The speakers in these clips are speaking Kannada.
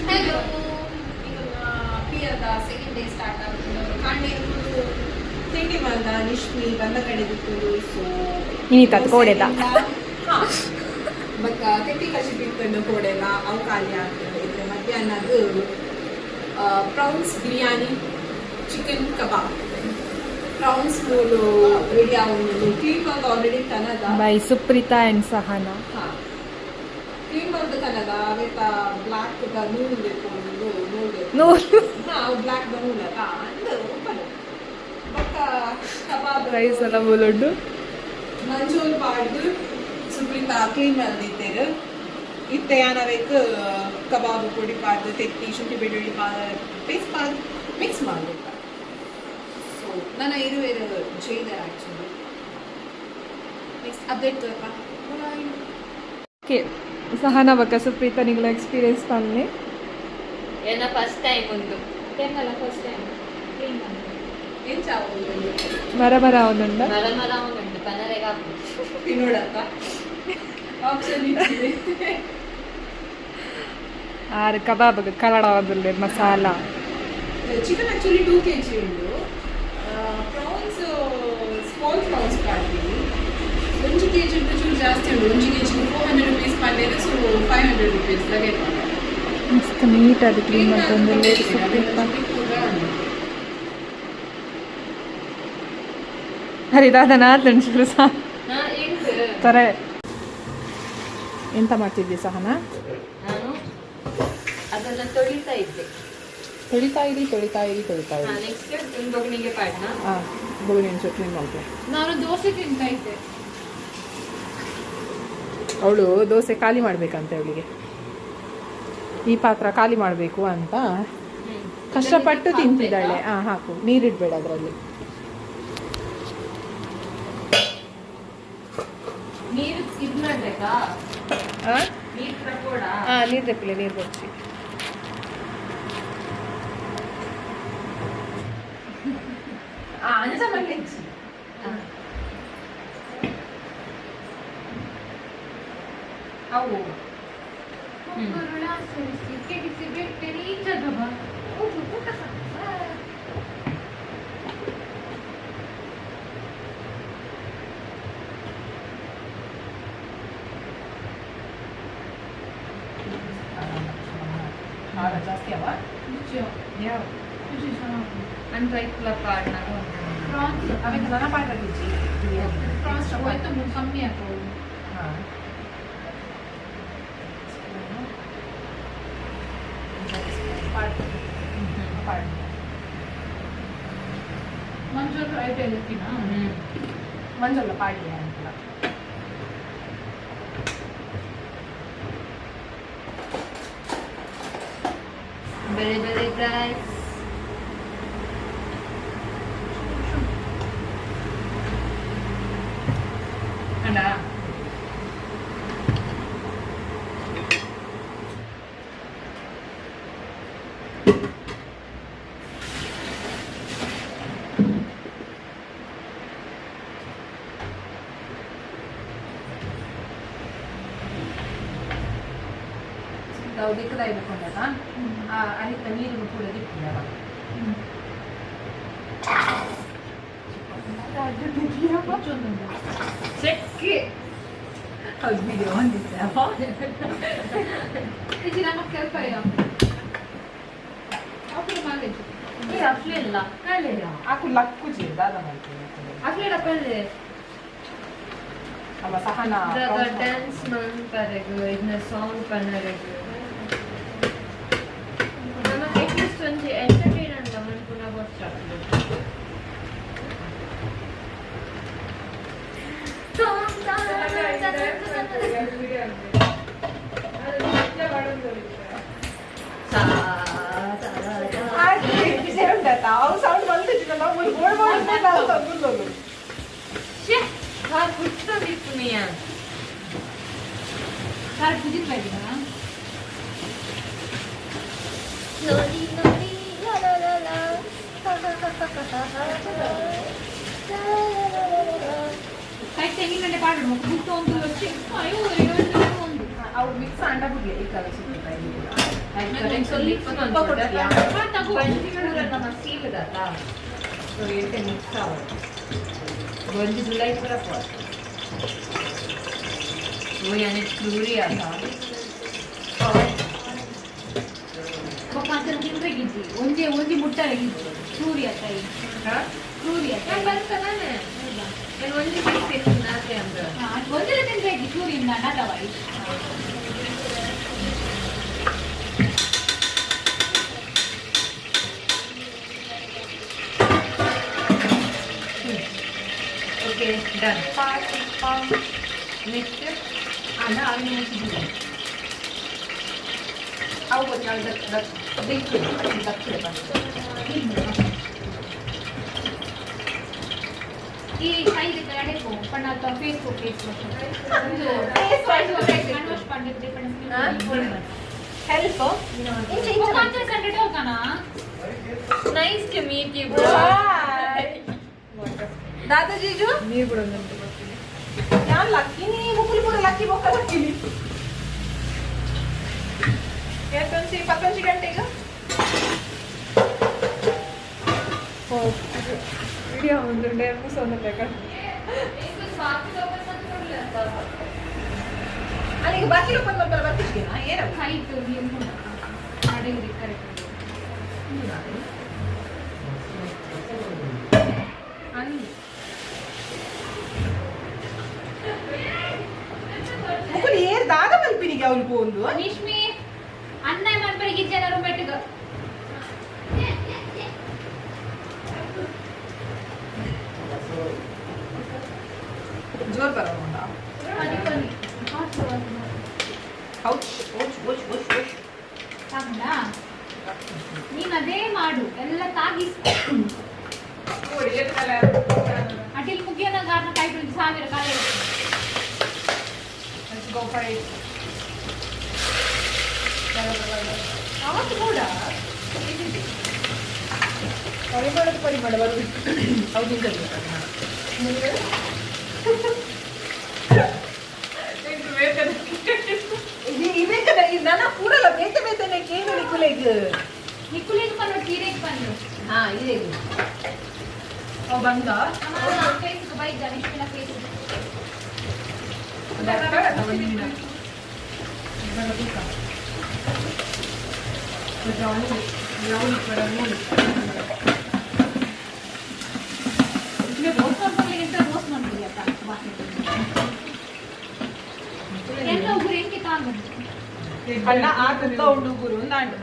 ಹಲೋ, ಪಿಯರ್ದ ಸೆಕೆಂಡ್ ಡೇ ಸ್ಟಾರ್ಟ್ ಆಗ್ತದೆ. ಕಾಂಡೆ ತಿಂಡಿ ಬಂದ ನಿಶ್ಮಿ ಬಂದ ಕಡೆ ಬಿಟ್ಟು ಸೊ ಇನ್ನಿತ್ತು ಕೋಡೆದ ಬಟ್ ತಿಂಡಿ ಕಸಿ ಬಿಟ್ಟು ಕೋಡೆಲ್ಲ ಅವು ಖಾಲಿ ಆಗ್ತದೆ. ಇದ್ರೆ ಮಧ್ಯಾಹ್ನದ್ದು prawns biryani, chicken kebab, prawns ಮೂಲು ರೆಡಿ ಆಗೋದು. ಕ್ಲೀನ್ ಬಂದು ಆಲ್ರೆಡಿ ತನದ by Supreetha and Sahana. Clean ಬಂದು ತನದ ಅವೇತ ಬ್ಲಾಕ್ ನೂಲು ಬೇಕು ನೂಲು ಬ್ಲಾಕ್ ನೂಲಲ್ಲ ಅಂದು ಬಟ್ ಕಬಾಬ್ ರೈಸ್ ಎಲ್ಲ ಮೂಲುಂಡು ಮಂಜೂರು ಪಾಡ್ದು ಸುಪ್ರೀತಾ ಕ್ಲೀನ್ ಬಂದಿದ್ದೇರು. ಇತ್ತೆ ಏನಬೇಕು ಕಬಾಬ್ ಪುಡಿ ಪಾಡ್ದು ತೆತ್ತಿ ಶುಂಠಿ ಬೆಳ್ಳುಳ್ಳಿ ಪೇಸ್ಟ್ ಪಾಡ್ದು ಮಿಕ್ಸ್ ಮಾಡಬೇಕು. ಸೊ ನನ್ನ ಇರುವೇರು ಜೈದರ್ ಆ್ಯಕ್ಚುಲಿ. ನೆಕ್ಸ್ಟ್ ಅಪ್ಡೇಟ್ ತೋರ್ಪಾ. ಓಕೆ ಸಹನಾ ಬಕ್ಕ ಸುಪ್ರೀತಾ ನಿಂಗಳ ಎಕ್ಸ್ಪೀರಿಯನ್ಸ್ ಪನ್ನೆ ಏನ ಫಸ್ಟ್ ಟೈಮ್ ಒಂದು ಟೈಮಲ್ಲ ಫಸ್ಟ್ ಟೈಮ್ ಏನು ಚಾವು ಮರ ಮರ ಅವನುಂಡ ಮರ ಮರ ಉಂಟು ಪನರೆಗ ತಿನ್ನೋಡಕ್ಕ ಆಪ್ಷನ್ ಇಟ್ಟಿದೆ. ಆರು ಕಬಾಬ್ ಕಲಡ ಆದಿಲ್ಲ ಮಸಾಲ. ಚಿಕನ್ ಆ್ಯಕ್ಚುಲಿ 2 kg ಉಂಟು. ಪ್ರಾನ್ಸ್ ಸ್ಮಾಲ್ ಪ್ರಾನ್ಸ್ ಪಾಡ್ತೀವಿ. 1 kg ಉಂಟು ಚೂರು ಜಾಸ್ತಿ ಉಂಟು. 1 kg 400 rupees ಪಡ್ಲೇದು. ಸೊ 500 rupees ಲಗೇಟ್ ಮಸ್ತ್ ನೀಟಾಗಿ ಕ್ಲೀನ್ ಮಾಡ್ಕೊಂಡು ಸುಪ್ರೀತಾ. ಹರಿದಾದನ ಚೂರು ಸಹ ತರ ಎಂತ ಮಾಡ್ತಿದ್ವಿ ಸಹನಾ? ನಾನು ಅದನ್ನ ತೊಳಿತಾ ಇದ್ದೆ. ತೊಳಿತಾ ಇರಿ ನೆಕ್ಸ್ಟ್ ಬೊಗಣಿಗೆ ಪಾಡ್ನ ಹಾಂ ಬೊಗಣಿ ಚಟ್ನಿ ಮಾಡ್ತೀವಿ. ನಾನು ದೋಸೆ ತಿಂತಾ ಇದ್ದೆ. ಅವಳು ದೋಸೆ ಖಾಲಿ ಮಾಡ್ಬೇಕಂತೆ. ಅವಳಿಗೆ ಈ ಪಾತ್ರ ಖಾಲಿ ಮಾಡಬೇಕು ಅಂತ ಕಷ್ಟಪಟ್ಟು ತಿಂತಿದ್ದಾಳೆ. ಹಾಕು, ನೀರಿಡ್ಬೇಡ ಅದರಲ್ಲಿ. ನೀರು ಇದು ಮಾಡ್ಬೇಕಾ? ನೀರು ತಗೋಡ. ನೀರು ತೆಪ್ಪಿಲ್ಲ, ನೀರು ಬಚ್ಚಿ. ಅವು ಜಾಸ್ತಿ ಅವ ಯಾವ ಅಂತ ಇಟ್ಲ ಪಾಡ್ನ ಅವೆ ನನ್ನ ಪಾಡ್ರಲ್ಲಿ ಪ್ರಾನ್ಸ್ ಕಮ್ಮಿ ಆಗ್ತದೆ. ಹಾಂ ಮಂಜೂರು ಐತೆ ಹೇಳ್ತೀನ ಮಂಜಲ್ಲ ಪಾಡಿ ಅಂತಲ್ಲ. ಬೇರೆ ಬೇರೆ ರೈಸ್ ಅಣ್ಣ ನಾವು ದಿಕ್ಕದ ಇಟ್ಕೊಂಡಾಗ ಅನಿತ ನೀರನ್ನು ಕೂಡ ದಿಕ್ಕಿದಾಗ ಚೆಕ್ಕಿ ಅದು ವಿಡಿಯೋ ಹೊಂದಿದ್ದೆ ಇದು ನಮ್ಮ ಕೆಲಸ ಅಫ್ಲಿಲ್ಲ aku laku je dalam itu. ಅಫ್ಲಿಲ್ಲ ಪಲ್ಲೆ Sama Sahana. ಡ್ಯಾನ್ಸ್ ಮಾಡಿ ಕರೆಗು ಇದನ್ನ ಸಾಂಗ್ ಪನ್ನರೆಗು ನಮಗೆ ಅಟ್ಲೀಸ್ಟ್ ಒಂದು ಎಂಟರ್ಟೈನ್ ಅಂತ ಒಂದು ಪುನಃ ಗೊತ್ತಾಗ್ತದೆ. Har fortfarande med. Har du lagi na? Loli loli la la la la. Kai tengi nande paadu mo. Button tu వచ్చి ayo 2 ಒಂದು ಅವು ಮಿಕ್ಸ್ ಅಂಡ ಬಿಡ್ಲಿ ಈ ಕಲರ್ ಮಿಕ್ಸ್ गंजी जुलाई पूरा पड़ वो यानी चूरी आता वो कांचन दिन रेगिजी ओंजी मुट्टा रेगिजी चूरी आता है हां चूरी आता है बस करना है मैं ओंजी भी देखना है अंदर हां ओंजी दिन रेगी चूरी ना दवाई Okay, done. Next, Anna, I will make you. ಅವು ಗೊತ್ತಾಗ ಈ ಸೈಜ್ ಕಡೆಗೂ ಪಣ್ಣಾತ Facebook help Nice to meet you, bro. दादा जीजू ನೀರು ಬಿಡೋದಂತ ಬರ್ತೀನಿ ಯಾರು ಲಕ್ಕಿ ನೀ ಮುಕ್ಕಲು ಕೂಡ ಲಕ್ಕಿ ಬೊಕ್ಕ ಲಕ್ಕಿನಿ ಎಷ್ಟೊಂದು 11 ಗಂಟೆಗೆ ಓ ವಿಡಿಯೋ ಒಂದು ಡೇಮು ಸೊಂದಬೇಕು ಅಲ್ಲಿಗೆ ಬಾಕಿ ಓಪನ್ ಮಾಡ್ತಾರೆ ಬರ್ತಿದ್ದೆ ಏನು ಹೈಟ್ ಅಡಿಗೆ ಕರೆಕ್ಟ್ ಮುಕ್ಕಲು ಏರ್ ದಾದ ಮಲ್ಪಿನಿಗೆ ಅವಳು ಒಂದು ನಿಶ್ಮಿ ಅನ್ನ ಮನ್ಪರಿಗೆ ಜನರು ಬೆಟ್ಟಗ ಜೋರ್ ಬರೋಣ ಔಚ್ ಓಚ್ ಓಚ್ ಓಚ್ ಓಚ್ ತಗೊಂಡ ನೀನ್ ಅದೇ ಮಾಡು ಎಲ್ಲ ತಾಗಿಸ್ಕೊ ಅಟಿಲ್ ಮುಗಿಯನ ಕಾರಣ ಕೈ 1000 ಕಾಲ Let's go for it. ಅವತ್ತು ಕೂಡ ಪರಿಮಳ ಬರುವುದು ಹೌದು ಇದೇ ಕಡೆ ನನ್ನ ಕೂಡಲ್ಲ ಬೇತೆ ಬೇತನೆ ಕೇಳು ನಿಕುಲೆಗ್ ನಿಕುಲೆಗ್ ಬಂದು ತೀರೆಗ್ ಬಂದು ಹಾ ಇದೆ ಅವ್ ಬಂದ ಫೇಸ್ಬುಕ್ ಬೈ ಗಣೇಶನ ಫೇಸ್ಬುಕ್ ರೋಸ್ಟ್ ಮಾಡ್ಕೊಳ್ಳಿಗಿಂತ ರೋಸ್ಟ್ ಮಾಡ್ಕೊಳ್ಳಿ ಅಪ್ಪ ಎಲ್ಲ ಒಬ್ಬರು ಹೆಂಗೆ ತಾಗೊಂಡು ಅಣ್ಣ ಆತಂತ ಹುಡುಗರು ನಾಡು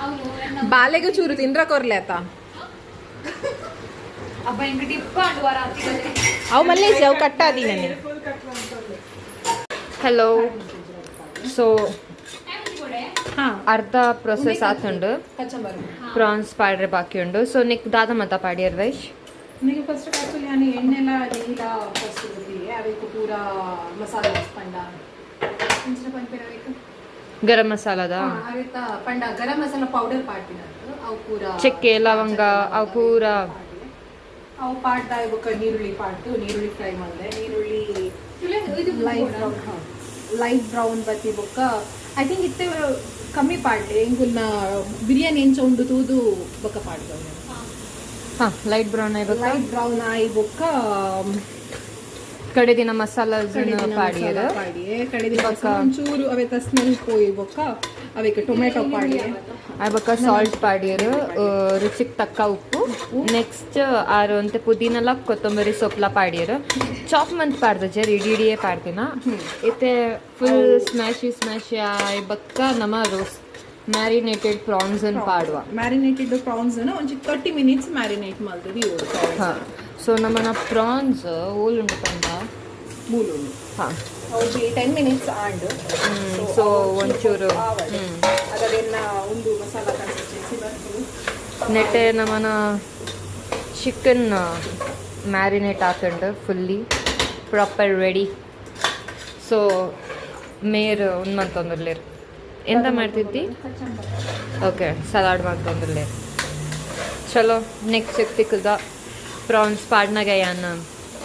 ಅವನು ಬಾಲೆಗೆ ಚೂರು ತಿಂದ್ರ ಕೊರ್ಲೆ ಆತ ಅಬ್ಬ ಹಿಂಗೆ ಡಿಪ್ಪ ಅಂಡುವಾರ ಹತ್ತಿಗದೆ ಅವು ಮಲ್ಲೇಸಿ ಅವು ಕಟ್ಟಾದಿ ನನಗೆ Hello. So, ಕೊಡೆ ಅರ್ಧ ಪ್ರೊಸೆಸ್ ಆತುಂಡು ಪ್ರಾನ್ಸ್ ಪಾಡ್ರೆ ಬಾಕಿ ಉಂಡು ಸೊ ನಿಕ್ ದಾದ ಮತ ಪಾಡಿಯರ್ ವೈಶ್ నీకు ఫస్ట్ యాక్చువల్లీ అని ఎన్నెలా నీలా ఫస్ట్ ఉంది అవేకు పూరా మసాలా పండ ఇంచిన పనిపేరవేకు ಗರಂ ಮಸಾಲಾದ ಅವೇತ పండ ಗರಂ ಮಸಾಲಾ ಪೌಡರ್ ಪಾಡ್ತಿನಂತ ಅವು ಪೂರಾ ಚಕ್ಕೆ ಲವಂಗ ಅವು ಪೂರ ಅವು ಪಾಡ್ದ ಇವಕ್ಕ ನೀರುಳ್ಳಿ ಪಾಡ್ತು ನೀರುಳ್ಳಿ ಫ್ರೈ ಮಾಡಿದೆ ನೀರುಳ್ಳಿ ಲೈಟ್ ಬ್ರೌನ್ ಬತ್ತಿ ಬೊಕ್ಕ ಐ ಥಿಂಕ್ ಇತ್ತೆ ಕಮ್ಮಿ ಪಾಡ್ಲೆ ಇಂಗುಲ್ನ ಬಿರಿಯಾನಿ ಎಂಚ ಉಂಡು ತೂದು ಬೊಕ್ಕ ಪಾಡ್ದವ್ ಹಾ ಲೈಟ್ ಬ್ರೌನ್ ಆಯ್ಬೇಕು ಲೈಟ್ ಬ್ರೌನ್ ಆಯಿ ಬೊಕ್ಕ ಕಡೆ ದಿನ ಮಸಾಲ ಪಾಡಿಯರ್ ಕಡೆ ದಿನ ಒಂಚೂರು ಅವೆತ ಸ್ಮೆಲ್ ಪೋಯಿ ಬೊಕ್ಕ ಅವೇಕ ಟೊಮೆಟೊ ಪಾಡಿ ಅಯ್ಬಕ್ಕ ಸಾಲ್ಟ್ ಪಾಡಿಯರ್ ರುಚಿಗೆ ತಕ್ಕ ಉಪ್ಪು ನೆಕ್ಸ್ಟ್ ಆರು ಅಂತೆ ಪುದೀನಲ್ಲ ಕೊತ್ತಂಬರಿ ಸೊಪ್ಪಲ ಪಾಡಿಯರ್ ಚಾಪ್ ಮಂತ್ ಪಾಡ್ದಜರ್ ಇಡಿಯೇ ಪಾಡ್ದಿನ ಇತ್ತೆ ಫುಲ್ ಸ್ಮ್ಯಾಶಿ ಅಯ್ಬಕ್ಕ ನಮ್ಮ ರೋಸ್ಟ್ ಮ್ಯಾರಿನೇಟೆಡ್ ಪ್ರಾನ್ಸ್ ಅನ್ನು ಪಾಡುವ ಮ್ಯಾರಿನೇಟೆಡ್ ಪ್ರಾನ್ಸ್ ಅನ್ನು ಒಂಚಿ 30 ಮಿನಿಟ್ಸ್ ಮ್ಯಾರಿನೇಟ್ ಮಾಡ್ತೀವಿ ಹಾಂ ಸೊ ನಮ್ಮನ ಪ್ರಾನ್ಸ್ ಓಲುಂಡು ಪಂಡ ಮೂಲು ಹಾಂ ಅವ್ರಿಗೆ 10 ಮಿನಿಟ್ಸ್ ಆಂಡ್ ಸೊ ಒಂಚೂರು ಅದನ್ನ ಒಂದು ಮಸಾಲ ಕನ್ಸಿಸ್ಟೆನ್ಸಿ ಬರ್ತದೆ ನೆಟ್ಟೆ ನಮ್ಮನ ಚಿಕನ್ ಮ್ಯಾರಿನೇಟ್ ಹಾಕೊಂಡು ಫುಲ್ಲಿ ಪ್ರಾಪರ್ ರೆಡಿ ಸೊ ಮೇರ್ ಒಂದು ಮಂತೊಂದಿರ್ಲೇರು ಎಂತ ಮಾಡ್ತಿದ್ದಿ ಓಕೆ ಸಲಾಡ್ ಮಾಡ್ತೊಂದಿರ್ಲೇರು ಚಲೋ ನೆಕ್ಸ್ಟ್ ಸಿಕ್ತಿಕ್ಕದ ಪ್ರಾನ್ಸ್ ಪಾಡ್ನಾಗ ಯಾನ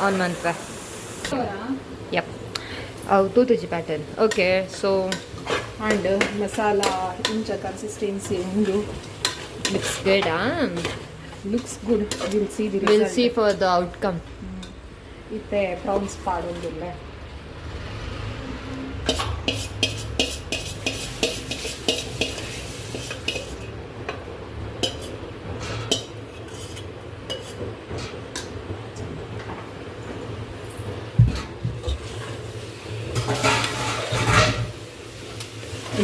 ऑन मंथ पे यप तू तुझी pattern okay so and masala ಇಂಚ ಕನ್ಸಿಸ್ಟೆನ್ಸಿ ಒಂದು looks good looks good will see the we'll see for the outcome ಇತ್ತೆ ಪ್ರೌನ್ಸ್ ಪಾಡೊಂದಿಲ್ಲ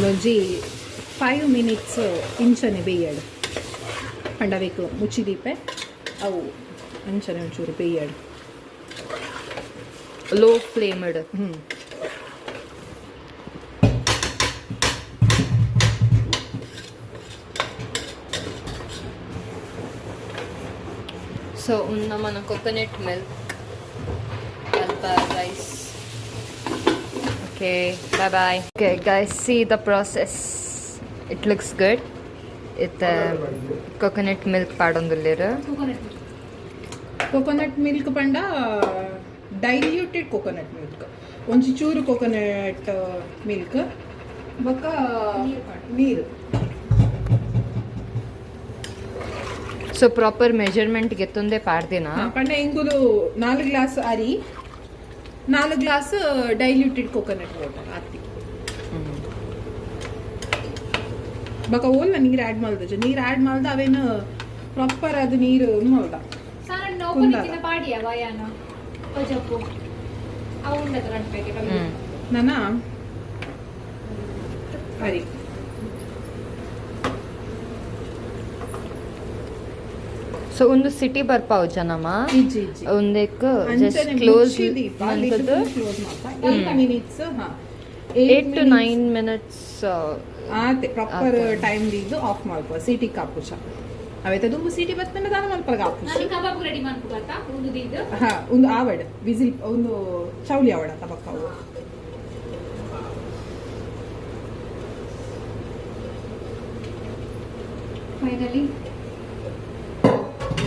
ಒಂಜಿ 5 ಮಿನಿಟ್ಸ್ ಇಂಚನೆ ಬೇಯಡು ಪಂಡಬೇಕು ಮುಚ್ಚಿದೀಪೆ ಅವು ಅಂಚನೆ ಒಂಚೂರು ಬೇಯಡು low flamed so unna mana coconut milk alba rice okay bye bye okay guys see the process it looks good it coconut milk padondulleru coconut milk ಪಂಡ ಡೈಲ್ಯೂಟೆಡ್ ಕೋಕೋನಟ್ ಮಿಲ್ಕ್ ಒಂಚಿ ಚೂರು ಕೋಕೋನಟ್ ಮಿಲ್ಕ್ ಬೊಕ್ಕ ನೀರು so proper measurement gettunde ಪಾಡ್ದಿನ ಪಂಡ ಇಂಗುಲು 4 ಗ್ಲಾಸ್ ಅರಿ 4 ಗ್ಲಾಸ್ ಡೈಲ್ಯೂಟೆಡ್ ಕೋಕೋನಟ್ ವಾಟರ್ ಆತಿ ಬೊಕ್ಕ ಓಲ್ಲ ನೀರು ಆ್ಯಡ್ ಮಾಡ್ದ ನೀರು ಆ್ಯಡ್ ಮಾಡ್ದ ಅವೇನು ಪ್ರಾಪರ್ ಅದು ನೀರು ಮಾಡ್ದ ಸಾನ ನೋಪನಿನ ಪಾಡಿಯ ವಯಾನ ಪಜಪ್ಪು ಅವುಂಡ ತರಬೇಕು ನನ್ನ ಅರಿ ಸೊ ಒಂದು ಸಿಟಿ ಬರ್ಪಾವು ಜನಮ ಇಜ್ಜಿ ಇಜ್ಜಿ ಒಂದಕ್ಕೆ ಜಸ್ಟ್ ಕ್ಲೋಸ್ ಅಂತದ್ದು ಕ್ಲೋಸ್ ಮಾಡ್ತಾ 8 ಮಿನಿಟ್ಸ್ 8 to 9 minutes ಆತೆ ಪ್ರಾಪರ್ ಟೈಮ್ ದಿದ್ದು ಆಫ್ ಮಾಡ್ಕೋ ಸಿಟಿ ಕಾಪುಚ ಅವೈತೆ ದುಂಬು ಸಿಟಿ ಬತ್ತನ ದಾನ ಮಲ್ಪಗ ಆಪುಚ ನಾನು ಕಬಾಬ್ ರೆಡಿ ಮಾಡ್ಕೊಳ್ತಾ ಒಂದು ದಿದ್ದು ಹಾ ಒಂದು ಆವಡ್ ವಿಸಿಲ್ ಒಂದು ಚೌಲಿ ಆವಡ ತಬಕ್ಕವು ಫೈನಲಿ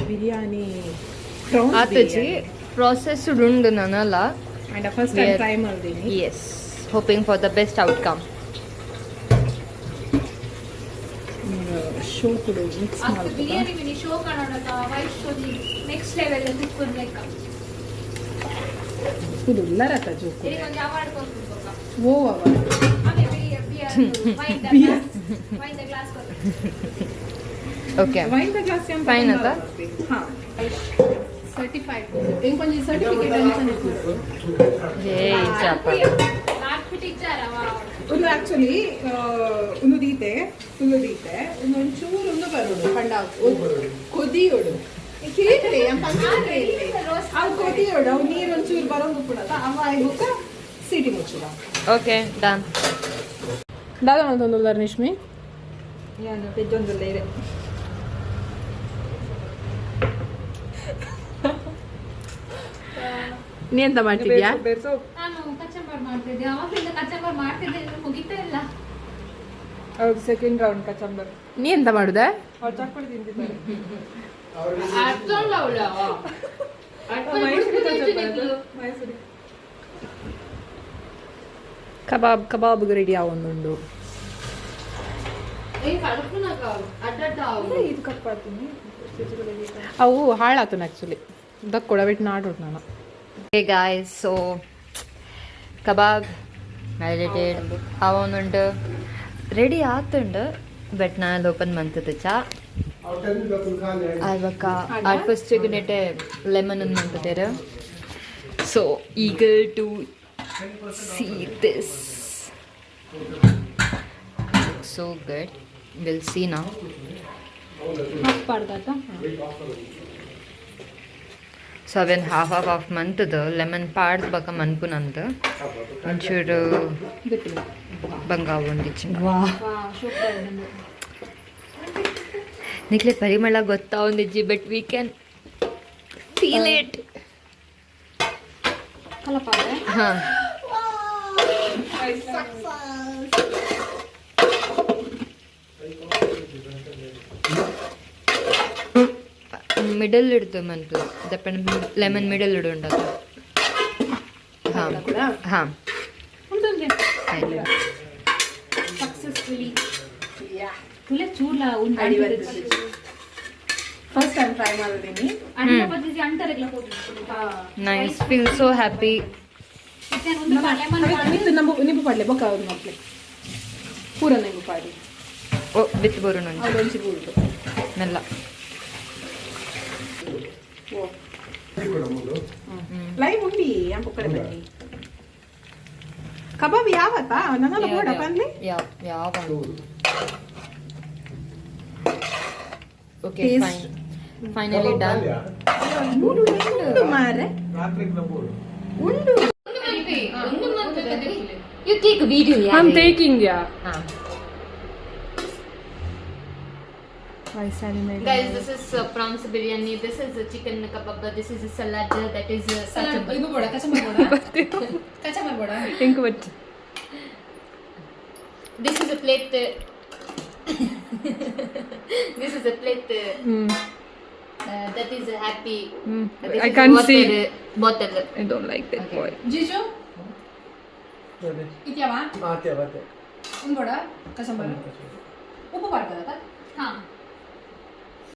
ಬಿರಿಯಾನಿ ಪ್ರೌನ್ ಆತಜಿ ಪ್ರಾಸೆಸ್ ಉಂಡು ನನಲ್ಲ ಅಂಡ್ ಫಸ್ಟ್ ಟೈಮ್ ಟ್ರೈ ಮಾಡ್ತೀನಿ yes hoping for the best outcome ಶೋ ಕೊಡು ಮಿಕ್ಸ್ ಅಷ್ಟು ಮಾಡ್ಕೋ ಬಿರಿಯಾನಿ ಮಿನಿ ಶೋ ಕಾಣೋಣ ವೈಟ್ ಶೋ ನೆಕ್ಸ್ಟ್ ಲೆವೆಲ್ ಕುಕ್ಕರ್ ಲೆಕ್ಕ ಕುದು ಲರತ ಜೋಕು ಇದಕ್ಕೆ ಒಂದು ಅವಾರ್ಡ್ ಕೊಡ್ಬೇಕು ಓ ಅವ ಆಮೇಲೆ ಬಿಯರ್ ವೈನ್ ದ ಗ್ಲಾಸ್ okay ವೈನ್ ದ ಗ್ಲಾಸ್ ಅಂತ Fine ಅತ್ತ? ಹಾ ಸರ್ಟಿಫೈಡ್ ಇಂಕೊಂಜಿ ಸರ್ಟಿಫಿಕೇಟ್ ಅಂತ hey chapa ನಾಲ್ಕು ಫಿಟ್ ಇಚ್ಚಾರ ಒಂದು ಆಕ್ಚುಲಿ ಒಂದು ದೀತೆ ಫುಲ್ಲು ದೀತೆ ಒಂಚೂರು ಒಂದು ಬರೋಡು ಪಂಡ ಕೊದಿಯೋಡು ಕೇಳ್ರಿ ಅವು ಕೊದಿಯೋಡು ಅವು ನೀರು ಒಂಚೂರು ಬರೋದು ಬಿಡಲ್ಲ ಅವ ಆಯ್ಬುಕ್ಕ ಸಿಟಿ ಮುಚ್ಚುದ okay done ದಾದ ಮತ್ತೊಂದು ಧರ್ನಿಷ್ಮಿ ನಾನು ಪೆಜ್ಜೊಂದಲ್ಲೇ ಇದೆ ನೀ ಎಂತ ಮಾಡ್ತಿದ್ಯಾ ನಾನು ಕಚಂಬರ್ ಮಾಡ್ತಿದ್ದೆ ಅವಾಗಲಿಂದ ಕಚಂಬರ್ ಮಾಡ್ತಿದ್ದೆ ಇನ್ನು ಮುಗಿತಾ ಇಲ್ಲ ಹೌದು ಸೆಕೆಂಡ್ ರೌಂಡ್ ಕಚಂಬರ್ ನೀ ಎಂತ ಮಾಡುದ ಅವ್ರು ಚಕ್ಕುಳಿ ತಿಂತಿದ್ದಾರೆ ಮೈಸೂರು ಕಬಾಬ್ ರೆಡಿ ಆವೊಂದುಂಡು ಇದು ಕಪ್ಪಾತೀನಿ ಅವು ಹಾಳಾತು ಆ್ಯಕ್ಚುಲಿ ಇದಕ್ಕೆ ಕೊಡಬಿಟ್ಟು ನಾಡೋದು ನಾನು hey guys so kebab meditated avonundu ready ಆತುಂಡು ಬಟ್ ನಾನು ಓಪನ್ ಮಂತದ ಚಾ ಆಯ್ವಕ್ಕ ಆರ್ ಫಸ್ಟ್ ನೆಟ್ಟೆ ಲೆಮನ್ ಅನ್ನು ಮಂತದೇರು so eager to see this so good we'll see now ಹಾಕ್ಬಾರ್ದಾತ ಸೊ ಅವೇನು ಹಾಫ್ ಮಂತದ ಲೆಮನ್ ಪಾಡ್ದು ಬಕ ಮನ್ಪುನಂತ ಒಂಚೂರು ಬಂಗಾವ ಒಂದಿಚ್ಚು ನಿಕ್ಲೆ ಪರಿಮಳ ಗೊತ್ತಾ ಒಂದಿಜ್ಜಿ but we can feel it ಹಾಂ ಮಿಡಲ್ ಇಡ್ದು ಮನ್ಪು ದಪ್ಪನ ಲೆಮನ್ ಮಿಡಲ್ ಇಡು ಉಂಡತ್ತ ಕೂಡ ಹಾಂ ಉಂಟೊಂದೆ ಸಕ್ಸಸ್ಫುಲಿ ಯಾ ತುಲೆ ಚೂರ್ಲ ಉಂಟು ಅಡಿ ಫಸ್ಟ್ ಟೈಮ್ ಟ್ರೈ ಮಾಡಿದ್ದೀನಿ ಅಣ್ಣ ಬದ್ಲಿಸಿ ಅಂಟರೆಲ್ಲ ಕೊಟ್ಟಿದ್ದು ನೈಸ್ ಫೀಲ್ ಸೋ ಹ್ಯಾಪಿ ಒಂದು ಲೆಮನ್ ಮಿತ್ತು ನಿಂಬು ಪಾಡ್ಲೆ ಬೊಕ್ಕ ಅವ್ರು ಮಕ್ಳೆ ಪೂರ ನಿಂಬು ಪಾಡಿ ಓ ಬಿತ್ತು ಬರು ನೋಡಿ ಅವಳೊಂಚಿ ಬೂಡು ಮೆಲ್ಲ ಓ ಲೈವ್ ಉಂಡಿ ಅಂಪು ಕಡೆ ಬನ್ನಿ ಕಬಾಬ್ ಯಾವತ್ತ ನನ್ನ ಬೋಡ ಬಂದ್ಲಿ ಯಾವ okay Taste. Fine finally done ಉಂಡು ಮಾರೆ ಉಂಡು you take video I'm taking yeah. Guys, this is prawns biryani. This is chicken kebab. This is a salad. That is kacambar. ಇದು ಬೋಡ ಕಚಮರ್ ಬೋಡ Think what? This is a plate. This is a plate. That is a happy. This I is can't water, see. Bottle. I don't like that boy. Jiju ಇದ್ಯಾವ ಆತೆ ಒಂದು ಬೋಡ ಕಚಮರ್ ಉಪ್ಪು ಪಾಡ್ತದ ಹಾ